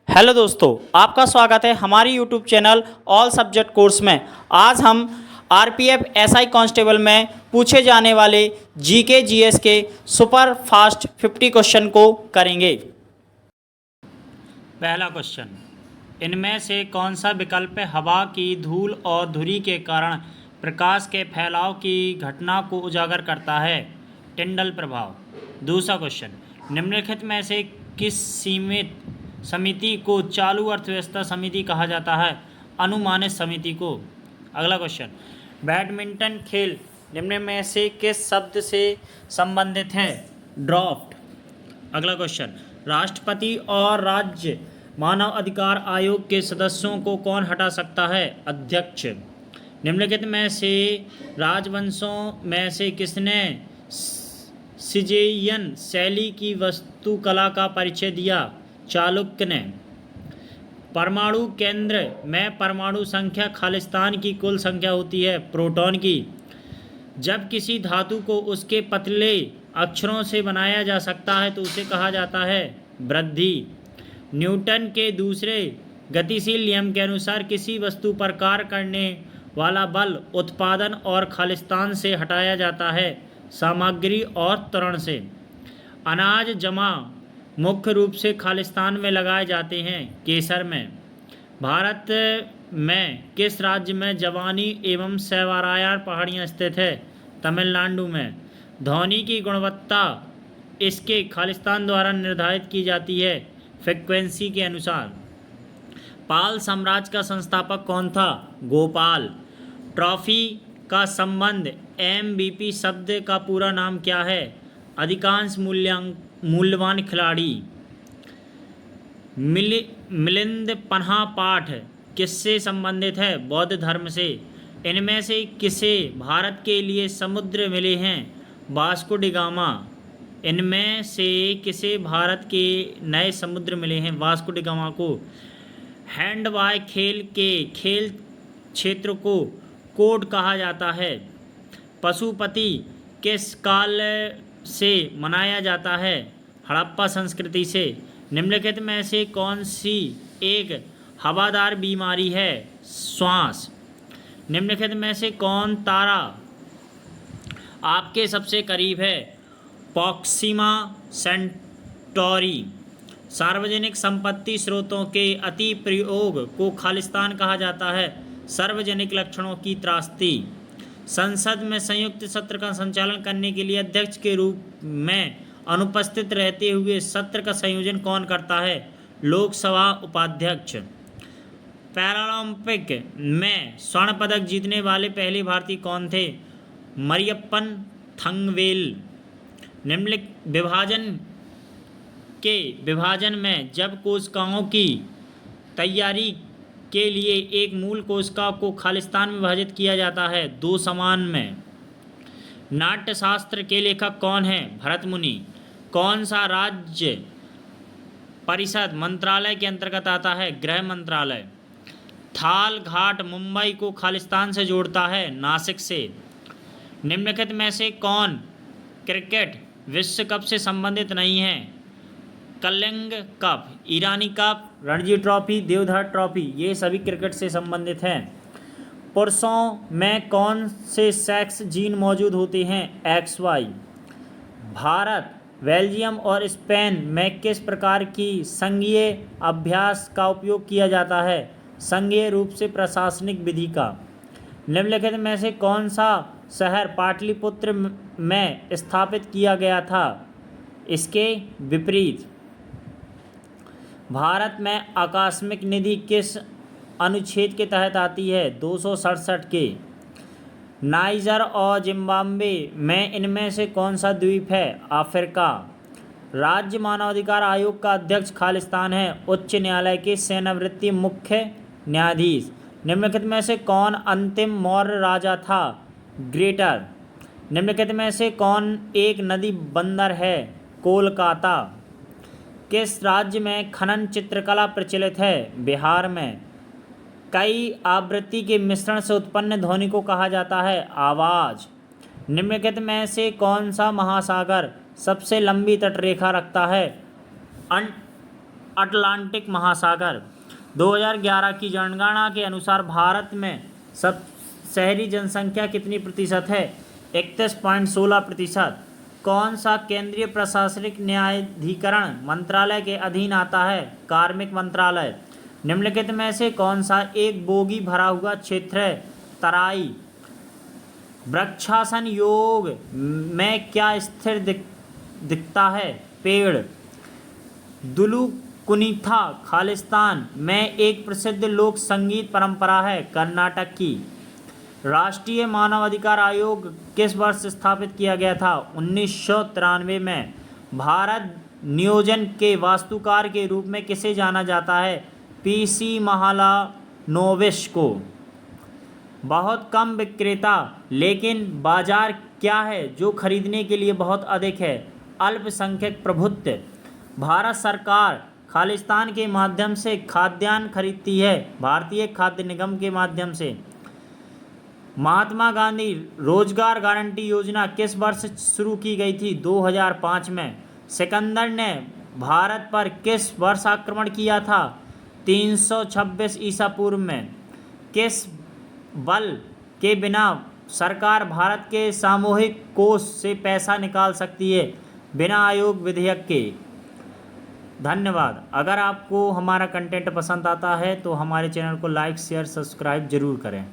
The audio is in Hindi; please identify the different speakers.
Speaker 1: हेलो दोस्तों, आपका स्वागत है हमारी YouTube channel all subject course में। आज हम आरपीएफ एसआई कांस्टेबल में पूछे जाने वाले जीके जीएस के सुपर फास्ट 50 क्वेश्चन को करेंगे। पहला क्वेश्चन, इनमें से कौन सा विकल्प हवा की धूल और धुरी के कारण प्रकाश के फैलाव की घटना को उजागर करता है? टिंडल प्रभाव। दूसरा क्वेश्चन, निम्नलिखित में से किस सीमित समिति को चालू अर्थव्यवस्था समिति कहा जाता है? अनुमानित समिति को। अगला क्वेश्चन, बैडमिंटन खेल निम्न में से किस शब्द से संबंधित है? ड्राफ्ट। अगला क्वेश्चन, राष्ट्रपति और राज्य मानव अधिकार आयोग के सदस्यों को कौन हटा सकता है? अध्यक्ष। निम्नलिखित में से राजवंशों में से किसने सिजेयन शैली की वास्तुकला का परिचय दिया? चालुक्य ने। परमाणु केंद्र में परमाणु संख्या खालिस्तान की कुल संख्या होती है प्रोटॉन की। जब किसी धातु को उसके पतले अक्षरों से बनाया जा सकता है तो उसे कहा जाता है वृद्धि। न्यूटन के दूसरे गतिशील नियम के अनुसार किसी वस्तु पर कार्य करने वाला बल उत्पादन और खालिस्तान से हटाया जाता है सामग्री और त्वरण से। अनाज जमा मुख्य रूप से खालिस्तान में लगाए जाते हैं केसर में। भारत में किस राज्य में जवानी एवं सैवारायार पहाड़ियाँ स्थित है? तमिलनाडु में। ध्वनि की गुणवत्ता इसके खालिस्तान द्वारा निर्धारित की जाती है फ्रीक्वेंसी के अनुसार। पाल साम्राज्य का संस्थापक कौन था? गोपाल। ट्रॉफी का संबंध MVP शब्द का पूरा नाम क्या है? अधिकांश मूल्यवान खिलाड़ी। मिलिंद पन्हा पाठ किससे संबंधित है? बौद्ध धर्म से। इनमें से किसे भारत के लिए समुद्र मिले हैं? Vasco D gamma. इनमें से किसे भारत के नए समुद्र मिले हैं? वास्को डी गामा को। हैंडबॉल खेल के खेल क्षेत्र को कोड कहा जाता है? पशुपति किस काल से मनाया जाता है? हड़प्पा संस्कृति से। निम्नलिखित में से कौन सी एक हवादार बीमारी है? श्वास। निम्नलिखित में से कौन तारा आपके सबसे करीब है? Proxima Centauri. सार्वजनिक संपत्ति स्रोतों के अति प्रयोग को खालिस्तान कहा जाता है? सार्वजनिक लक्षणों की त्रासदी। संसद में संयुक्त सत्र का संचालन करने के लिए अध्यक्ष के रूप में अनुपस्थित रहते हुए सत्र का संयोजन कौन करता है? लोकसभा उपाध्यक्ष। पैरालंपिक में स्वर्ण पदक जीतने वाले पहले भारतीय कौन थे? मरियप्पन थंगवेल। निम्नलिखित विभाजन में जब कोशिकाओं की तैयारी के लिए एक मूल कोशिका को खालिस्तान में विभाजित किया जाता है? दो समान में। नाट्यशास्त्र के लेखक कौन है? भरत मुनि। कौन सा राज्य परिषद मंत्रालय के अंतर्गत आता है? गृह मंत्रालय। थाल घाट मुंबई को खालिस्तान से जोड़ता है? नासिक से। निम्नलिखित में से कौन क्रिकेट विश्व कप से संबंधित नहीं है? Kalinga cup, Irani cup, Ranji trophy, Deodhar trophy, ये सभी क्रिकेट से संबंधित हैं। पुरुषों में कौन से सेक्स जीन मौजूद होते हैं? XY। भारत, बेल्जियम और स्पेन में किस प्रकार की संघीय अभ्यास का उपयोग किया जाता है? संघीय रूप से प्रशासनिक विधि का। निम्नलिखित में से कौन सा शहर पाटलिपुत्र में स्थापित किया गया था? इसके विपरीत। भारत में आकस्मिक निधि किस अनुच्छेद के तहत आती है? 267 के। नाइजर और जिम्बाब्वे में इनमें से कौन सा द्वीप है? अफ्रीका। राज्य मानवाधिकार आयोग का अध्यक्ष खालिस्तान है? उच्च न्यायालय के सेवानिवृत्त मुख्य न्यायाधीश। निम्नलिखित में से कौन अंतिम मौर्य राजा था? ग्रेटर। निम्नलिखित में से कौन एक नदी बंदर है? कोलकाता। किस राज्य में खनन चित्रकला प्रचलित है? बिहार में। कई आवृत्ति के मिश्रण से उत्पन्न ध्वनि को कहा जाता है? आवाज़। निम्नलिखित में से कौन सा महासागर सबसे लंबी तटरेखा रखता है? अटलांटिक महासागर। 2011 की जनगणना के अनुसार भारत में सब शहरी जनसंख्या कितनी प्रतिशत है? 31.16%। कौन सा केंद्रीय प्रशासनिक न्यायाधिकरण मंत्रालय के अधीन आता है? कार्मिक मंत्रालय। निम्नलिखित में से कौन सा एक बोगी भरा हुआ क्षेत्र है? तराई। वृक्षासन योग में क्या स्थिर दिखता है? पेड़। दुलु कुनीथा खालिस्तान में एक प्रसिद्ध लोक संगीत परंपरा है, कर्नाटक की। राष्ट्रीय मानव अधिकार आयोग किस वर्ष स्थापित किया गया था? 1993 में। भारत नियोजन के वास्तुकार के रूप में किसे जाना जाता है? पीसी महालानोबिस को। बहुत कम विक्रेता लेकिन बाजार क्या है जो खरीदने के लिए बहुत अधिक है? अल्पसंख्यक प्रभुत्व। भारत सरकार खालिस्तान के माध्यम से खाद्यान्न खरीदती है, भारतीय खाद्य निगम के माध्यम से। महात्मा गांधी रोजगार गारंटी योजना किस वर्ष शुरू की गई थी? 2005 में। सिकंदर ने भारत पर किस वर्ष आक्रमण किया था? 326 ईसा पूर्व में। किस बल के बिना सरकार भारत के सामूहिक कोष से पैसा निकाल सकती है? बिना आयोग विधेयक के। धन्यवाद। अगर आपको हमारा कंटेंट पसंद आता है तो हमारे चैनल को लाइक शेयर सब्सक्राइब जरूर करें।